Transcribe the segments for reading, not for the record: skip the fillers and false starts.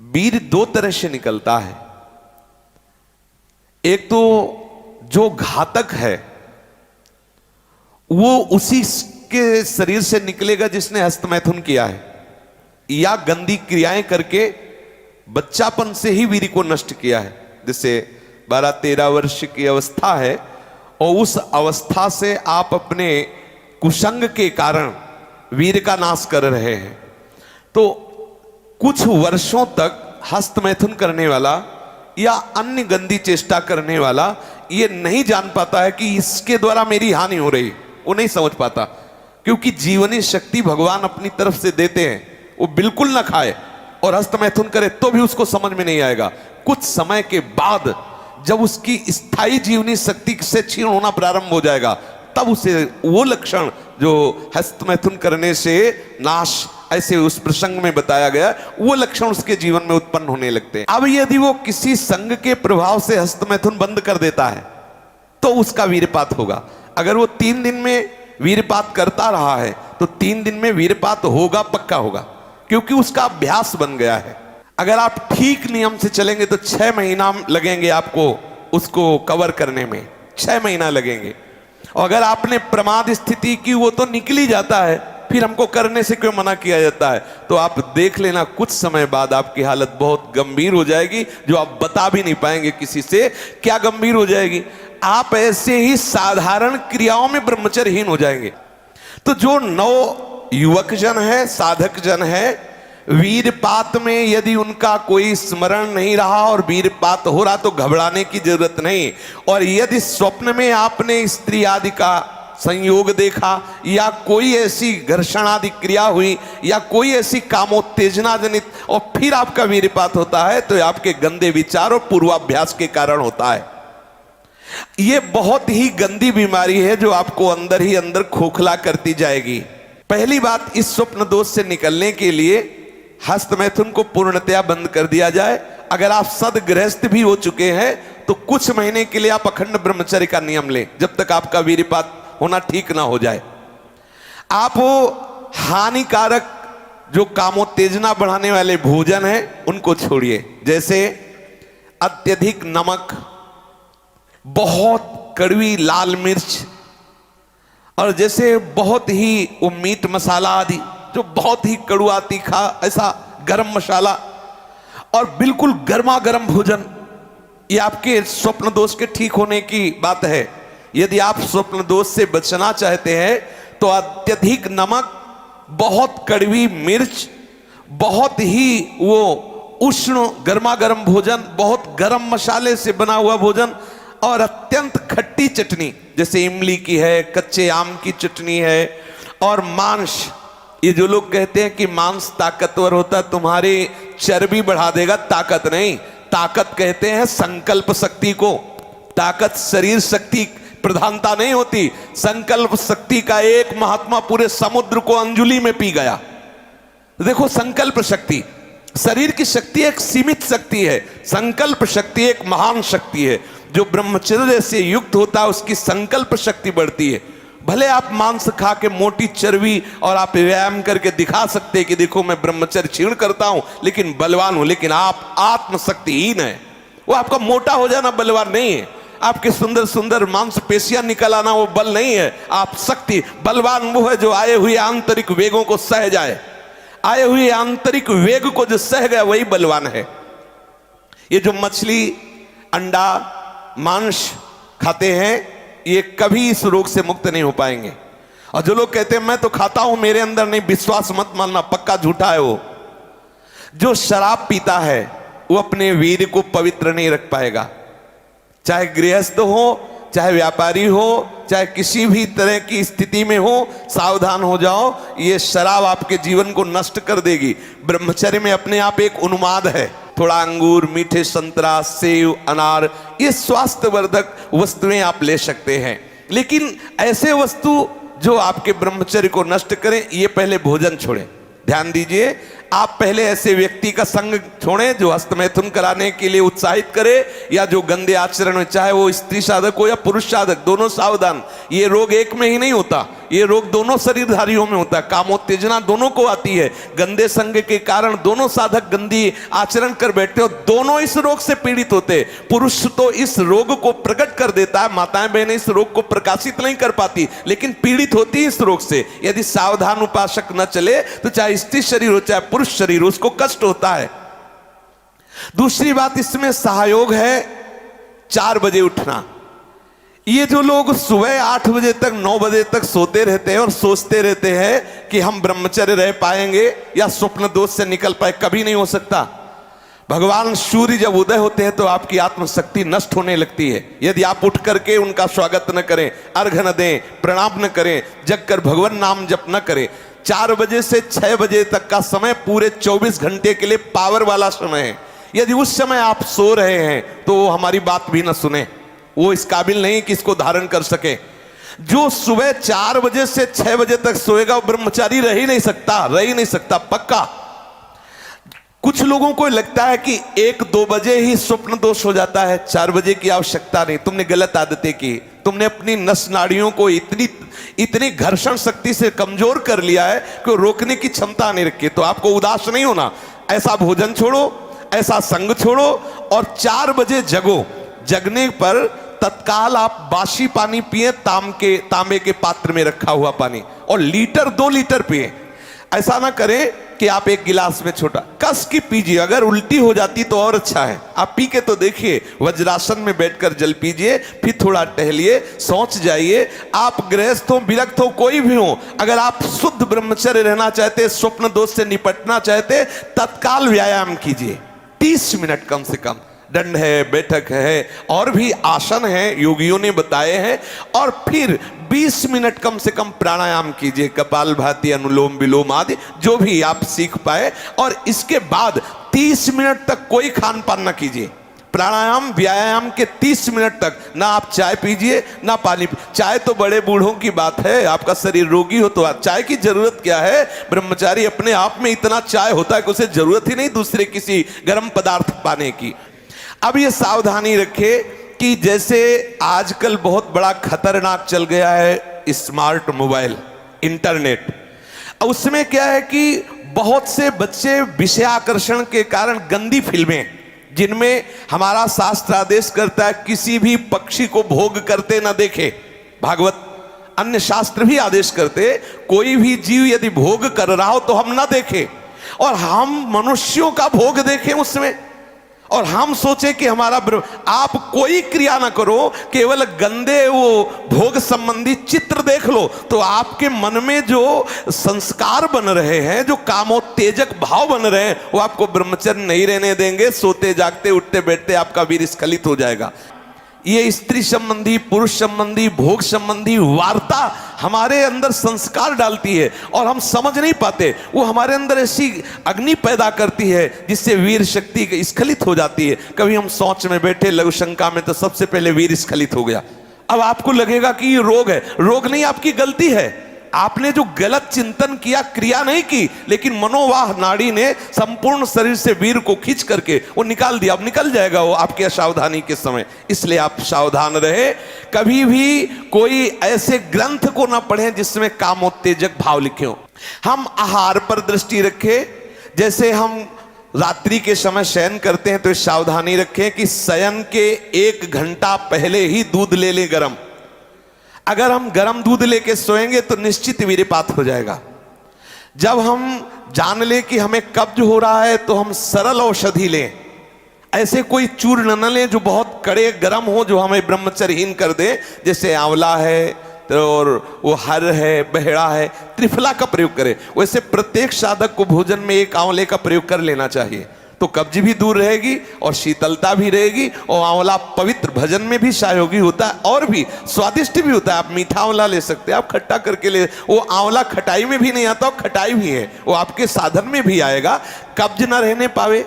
वीर दो तरह से निकलता है। एक तो जो घातक है वो उसी के शरीर से निकलेगा जिसने हस्तमैथुन किया है या गंदी क्रियाएं करके बच्चापन से ही वीर को नष्ट किया है। जैसे 12-13 वर्ष की अवस्था है और उस अवस्था से आप अपने कुसंग के कारण वीर का नाश कर रहे हैं, तो कुछ वर्षों तक हस्तमैथुन करने वाला या अन्य गंदी चेष्टा करने वाला ये नहीं जान पाता है कि इसके द्वारा मेरी हानि हो रही, वो नहीं समझ पाता, क्योंकि जीवनी शक्ति भगवान अपनी तरफ से देते हैं। वो बिल्कुल ना खाए और हस्तमैथुन करे तो भी उसको समझ में नहीं आएगा। कुछ समय के बाद जब उसकी स्थायी जीवनी शक्ति से क्षीण होना प्रारंभ हो जाएगा, तब उसे वो लक्षण जो हस्तमैथुन करने से नाश ऐसे उस प्रसंग में बताया गया, वो लक्षण उसके जीवन में उत्पन्न होने लगते हैं। अब यदि वो किसी संग के प्रभाव से हस्तमैथुन बंद कर देता है तो उसका वीरपात होगा। अगर वो 3 दिन में वीरपात करता रहा है तो 3 दिन में वीरपात होगा, पक्का होगा, क्योंकि उसका अभ्यास बन गया है। अगर आप ठीक नियम से चलेंगे तो 6 महीना लगेंगे आपको उसको कवर करने में, 6 महीना लगेंगे। और अगर आपने प्रमाद स्थिति की, वो तो निकल ही जाता है, फिर हमको करने से क्यों मना किया जाता है? तो आप देख लेना कुछ समय बाद आपकी हालत बहुत गंभीर हो जाएगी, जो आप बता भी नहीं पाएंगे किसी से। क्या गंभीर हो जाएगी? आप ऐसे ही साधारण क्रियाओं में ब्रह्मचर्यहीन हो जाएंगे। तो जो नव युवक जन है, साधक जन है, वीरपात में यदि उनका कोई स्मरण नहीं रहा और वीरपात हो रहा तो घबराने की जरूरत नहीं। और यदि स्वप्न में आपने स्त्री आदि का संयोग देखा या कोई ऐसी घर्षण आदि क्रिया हुई या कोई ऐसी कामोत्तेजना जनित और फिर आपका वीरपात होता है, तो आपके गंदे विचार और पूर्वाभ्यास के कारण होता है। यह बहुत ही गंदी बीमारी है जो आपको अंदर ही अंदर खोखला करती जाएगी। पहली बात, इस स्वप्न दोष से निकलने के लिए हस्तमैथुन को पूर्णतया बंद कर दिया जाए। अगर आप सदगृहस्थ भी हो चुके हैं तो कुछ महीने के लिए आप अखंड ब्रह्मचर्य का नियम लें, जब तक आपका वीरपात होना ठीक ना हो जाए। आप वो हानिकारक जो कामोत्तेजना बढ़ाने वाले भोजन हैं उनको छोड़िए, जैसे अत्यधिक नमक, बहुत कड़वी लाल मिर्च, और जैसे बहुत ही वो मीट मसाला आदि जो बहुत ही कड़वा तीखा, ऐसा गरम मसाला, और बिल्कुल गर्मा गर्म भोजन। ये आपके स्वप्न दोष के ठीक होने की बात है। यदि आप स्वप्न दोष से बचना चाहते हैं तो अत्यधिक नमक, बहुत कड़वी मिर्च, बहुत ही वो उष्ण गर्मा गर्म भोजन, बहुत गर्म मसाले से बना हुआ भोजन, और अत्यंत खट्टी चटनी, जैसे इमली की है, कच्चे आम की चटनी है, और मांस। ये जो लोग कहते हैं कि मांस ताकतवर होता है, तुम्हारी चर्बी बढ़ा देगा, ताकत नहीं। ताकत कहते हैं संकल्प शक्ति को। ताकत शरीर शक्ति प्रधानता नहीं होती। संकल्प शक्ति का एक महात्मा पूरे समुद्र को अंजुलि में पी गया। देखो, संकल्प शक्ति, शरीर की शक्ति एक सीमित शक्ति है, संकल्प शक्ति एक महान शक्ति है। जो ब्रह्मचर्य से युक्त होता है उसकी संकल्प शक्ति बढ़ती है। भले आप मांस खा के मोटी चर्बी और आप व्यायाम करके दिखा सकते हैं कि देखो मैं ब्रह्मचर्य क्षीण करता हूं लेकिन बलवान हूं, लेकिन आप आत्मशक्तिहीन है। वो आपका मोटा हो जाना बलवान नहीं है, आपके सुंदर सुंदर मांसपेशियां निकल आना वो बल नहीं है। आप शक्ति, बलवान वो है जो आए हुए आंतरिक वेगों को सह जाए। आए हुए आंतरिक वेग को जो सह गया वही बलवान है। ये जो मछली, अंडा, मांस खाते हैं ये कभी इस रोग से मुक्त नहीं हो पाएंगे। और जो लोग कहते हैं मैं तो खाता हूं, मेरे अंदर नहीं, विश्वास मत मानना, पक्का झूठा है वो। जो शराब पीता है वो अपने वीर को पवित्र नहीं रख पाएगा। चाहे गृहस्थ हो, चाहे व्यापारी हो, चाहे किसी भी तरह की स्थिति में हो, सावधान हो जाओ, ये शराब आपके जीवन को नष्ट कर देगी। ब्रह्मचर्य में अपने आप एक उन्माद है। थोड़ा अंगूर, मीठे संतरा, सेव, अनार, ये स्वास्थ्यवर्धक वस्तुएं आप ले सकते हैं, लेकिन ऐसे वस्तु जो आपके ब्रह्मचर्य को नष्ट करें, ये पहले भोजन छोड़ें। ध्यान दीजिए, आप पहले ऐसे व्यक्ति का संग छोड़ें जो हस्तमैथुन कराने के लिए उत्साहित करे या जो गंदे आचरण में, चाहे वो स्त्री साधक हो या पुरुष साधक, दोनों सावधान। ये रोग एक में ही नहीं होता, ये रोग दोनों शरीरधारियों में होता है, कामोत्तेजना दोनों को आती है। गंदे संग के कारण दोनों साधक गंदी आचरण कर बैठते हो, दोनों इस रोग से पीड़ित होते। पुरुष तो इस रोग को प्रकट कर देता है, माताएं बहनें इस रोग को प्रकाशित नहीं कर पाती, लेकिन पीड़ित होती है इस रोग से। यदि सावधान उपासक न चले तो चाहे स्त्री शरीर हो चाहे पुरुष शरीर, उसको कष्ट होता है। दूसरी बात इसमें सहयोग है 4 बजे उठना। ये जो लोग सुबह 8 बजे तक 9 बजे तक सोते रहते हैं और सोचते रहते हैं कि हम ब्रह्मचर्य रह पाएंगे या स्वप्न दोष से निकल पाए, कभी नहीं हो सकता। भगवान सूर्य जब उदय होते हैं तो आपकी आत्मशक्ति नष्ट होने लगती है। यदि आप उठ करके उनका स्वागत न करें, अर्घ्य न दें, प्रणाम न करें, जग कर भगवान नाम जप न करें। 4 बजे से 6 बजे तक का समय पूरे 24 घंटे के लिए पावर वाला समय है। यदि उस समय आप सो रहे हैं तो वो हमारी बात भी न सुने, वो इस काबिल नहीं कि इसको धारण कर सके। जो सुबह 4 बजे से 6 बजे तक सोएगा वो ब्रह्मचारी रह ही नहीं सकता पक्का। कुछ लोगों को लगता है कि 1-2 बजे ही स्वप्न दोष हो जाता है, 4 बजे की आवश्यकता नहीं। तुमने गलत आदतें की, तुमने अपनी नस नाड़ियों को इतनी घर्षण शक्ति से कमजोर कर लिया है कि रोकने की क्षमता नहीं रखी। तो आपको उदास नहीं होना, ऐसा भोजन छोड़ो, ऐसा संग छोड़ो और 4 बजे जगो। जगने पर तत्काल आप बासी पानी पिए, तांबे के पात्र में रखा हुआ पानी, और 1-2 लीटर पिए। ऐसा ना करें कि आप 1 गिलास में छोटा कस की पीजिए। अगर उल्टी हो जाती तो और अच्छा है, आप पी के तो देखिए। वज्रासन में बैठकर जल पीजिए, फिर थोड़ा टहलिए, सोच जाइए। आप गृहस्थ हो, विरक्त हो, कोई भी हो, अगर आप शुद्ध ब्रह्मचर्य रहना चाहते, स्वप्न दोष से निपटना चाहते, तत्काल व्यायाम कीजिए। 30 मिनट कम से कम। दंड है, बैठक है, और भी आसन है योगियों ने बताए हैं। और फिर 20 मिनट कम से कम प्राणायाम कीजिए, कपालभाति, अनुलोम विलोम आदि जो भी आप सीख पाए। और इसके बाद 30 मिनट तक कोई खान पान न कीजिए। प्राणायाम व्यायाम के 30 मिनट तक ना आप चाय पीजिए ना पानी। चाय तो बड़े बूढ़ों की बात है, आपका शरीर रोगी हो तो चाय की जरूरत क्या है। ब्रह्मचारी अपने आप में इतना चाय होता है कि उसे जरूरत ही नहीं दूसरे किसी गर्म पदार्थ पाने की। अब ये सावधानी रखे कि जैसे आजकल बहुत बड़ा खतरनाक चल गया है स्मार्ट मोबाइल, इंटरनेट। उसमें क्या है कि बहुत से बच्चे विषयाकर्षण के कारण गंदी फिल्में, जिनमें हमारा शास्त्र आदेश करता है किसी भी पक्षी को भोग करते ना देखे, भागवत अन्य शास्त्र भी आदेश करते कोई भी जीव यदि भोग कर रहा हो तो हम ना देखें, और हम मनुष्यों का भोग देखें उसमें, और हम सोचे कि हमारा आप कोई क्रिया ना करो, केवल गंदे वो भोग संबंधी चित्र देख लो तो आपके मन में जो संस्कार बन रहे हैं, जो कामोत्तेजक भाव बन रहे हैं, वो आपको ब्रह्मचर्य नहीं रहने देंगे। सोते जागते उठते बैठते आपका वीर स्खलित हो जाएगा। ये स्त्री संबंधी, पुरुष संबंधी, भोग संबंधी वार्ता हमारे अंदर संस्कार डालती है और हम समझ नहीं पाते। वो हमारे अंदर ऐसी अग्नि पैदा करती है जिससे वीर शक्ति स्खलित हो जाती है। कभी हम सोच में बैठे लघु शंका में तो सबसे पहले वीर स्खलित हो गया। अब आपको लगेगा कि ये रोग है, रोग नहीं, आपकी गलती है। आपने जो गलत चिंतन किया, क्रिया नहीं की, लेकिन मनोवाह नाड़ी ने संपूर्ण शरीर से वीर को खींच करके वो निकाल दिया। अब निकल जाएगा वो आपके असावधानी के समय, इसलिए आप सावधान रहे। कभी भी कोई ऐसे ग्रंथ को ना पढ़ें जिसमें कामोत्तेजक भाव लिखे हो। हम आहार पर दृष्टि रखें। जैसे हम रात्रि के समय शयन करते हैं तो सावधानी रखें कि शयन के 1 घंटा पहले ही दूध ले लें गरम। अगर हम गर्म दूध लेके सोएंगे तो निश्चित वीर्यपात हो जाएगा। जब हम जान लें कि हमें कब्ज हो रहा है तो हम सरल औषधि लें। ऐसे कोई चूर्ण न लें जो बहुत कड़े गर्म हो, जो हमें ब्रह्मचर्यहीन कर दे। जैसे आंवला है और वो हर है, बहेड़ा है, त्रिफला का प्रयोग करें। वैसे प्रत्येक साधक को भोजन में 1 आंवले का प्रयोग कर लेना चाहिए, तो कब्ज भी दूर रहेगी और शीतलता भी रहेगी। और आंवला पवित्र भजन में भी सहयोगी होता है और भी स्वादिष्ट भी होता है। आप मीठा आंवला ले सकते हैं, आप खट्टा करके ले। वो आंवला खटाई में भी नहीं आता, और खटाई भी है, वो आपके साधन में भी आएगा, कब्ज ना रहने पावे।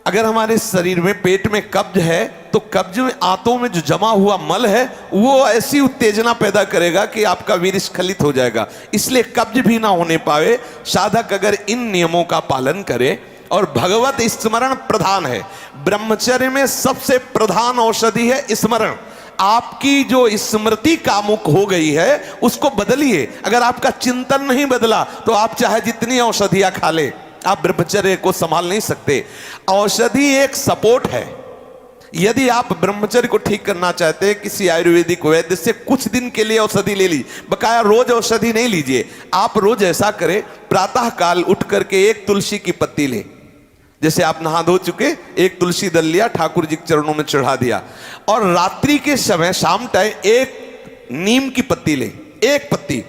अगर हमारे शरीर में पेट में कब्ज है तो कब्ज में आंतों में जो जमा हुआ मल है वो ऐसी उत्तेजना पैदा करेगा कि आपका वीर स्खलित हो जाएगा। इसलिए कब्ज भी ना होने पावे। साधक अगर इन नियमों का पालन करे और भगवत स्मरण प्रधान है। ब्रह्मचर्य में सबसे प्रधान औषधि है स्मरण। आपकी जो स्मृति कामुक हो गई है उसको बदलिए। अगर आपका चिंतन नहीं बदला तो आप चाहे जितनी औषधियां खा ले, आप ब्रह्मचर्य को संभाल नहीं सकते। औषधि एक सपोर्ट है। यदि आप ब्रह्मचर्य को ठीक करना चाहते हैं, किसी आयुर्वेदिक वैद्य से कुछ दिन के लिए औषधि ले लीजिए, बकाया रोज औषधि नहीं लीजिए। आप रोज ऐसा करें, प्रातः काल उठ करके एक तुलसी की पत्ती ले, जैसे आप नहा धो चुके, एक तुलसी दल लिया, ठाकुर जी के चरणों में चढ़ा दिया, और रात्रि के समय शाम टाइम एक नीम की पत्ती ले, एक पत्ती,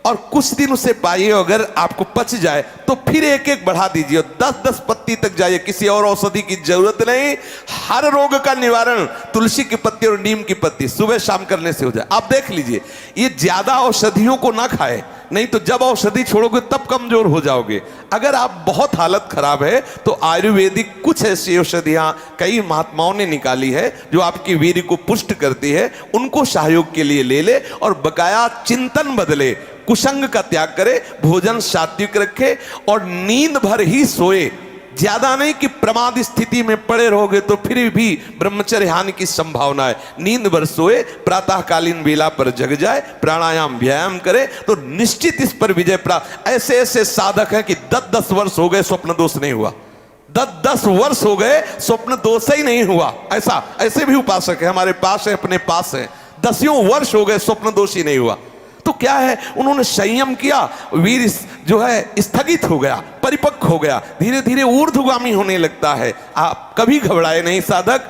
और कुछ दिन उसे पाइए, अगर आपको पच जाए तो फिर एक एक बढ़ा दीजिए, 10-10 पत्ती तक जाइए। किसी और औषधि की जरूरत नहीं। हर रोग का निवारण तुलसी की पत्ती और नीम की पत्ती सुबह शाम करने से हो जाए। आप देख लीजिए, ये ज्यादा औषधियों को ना खाए, नहीं तो जब औषधि छोड़ोगे तब कमजोर हो जाओगे। अगर आप बहुत हालत खराब है तो आयुर्वेदिक कुछ ऐसी औषधियां कई महात्माओं ने निकाली है जो आपकी वीर्य को पुष्ट करती है, उनको सहयोग के लिए ले ले, और बकाया चिंतन बदले, कुसंग का त्याग करे, भोजन सात्विक रखे, और नींद भर ही सोए। ज्यादा नहीं कि प्रमाद स्थिति में पड़े रहोगे तो फिर भी ब्रह्मचर्य हानि की संभावना है। नींद भर सोए, प्रातःकालीन वेला पर जग जाए, प्राणायाम व्यायाम करे तो निश्चित इस पर विजय प्राप्त। ऐसे ऐसे साधक हैं कि 10-10 वर्ष हो गए स्वप्न दोष नहीं हुआ, 10-10 वर्ष हो गए स्वप्न दोष ही नहीं हुआ। ऐसे भी उपासक है हमारे पास है, अपने पास है, 10 वर्ष हो गए स्वप्न दोष ही नहीं हुआ। तो क्या है, उन्होंने संयम किया, वीर जो है स्थगित हो गया, परिपक्व हो गया, धीरे धीरे ऊर्ध्वगामी होने लगता है। आप कभी घबराए नहीं साधक,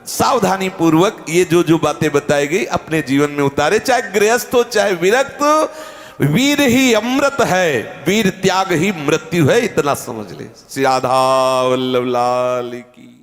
सावधानी पूर्वक ये जो बातें बताई गई अपने जीवन में उतारे, चाहे गृहस्थ हो चाहे विरक्त। वीर ही अमृत है, वीर त्याग ही मृत्यु है, इतना समझ ले। श्री राधा वल्लभ लाल की।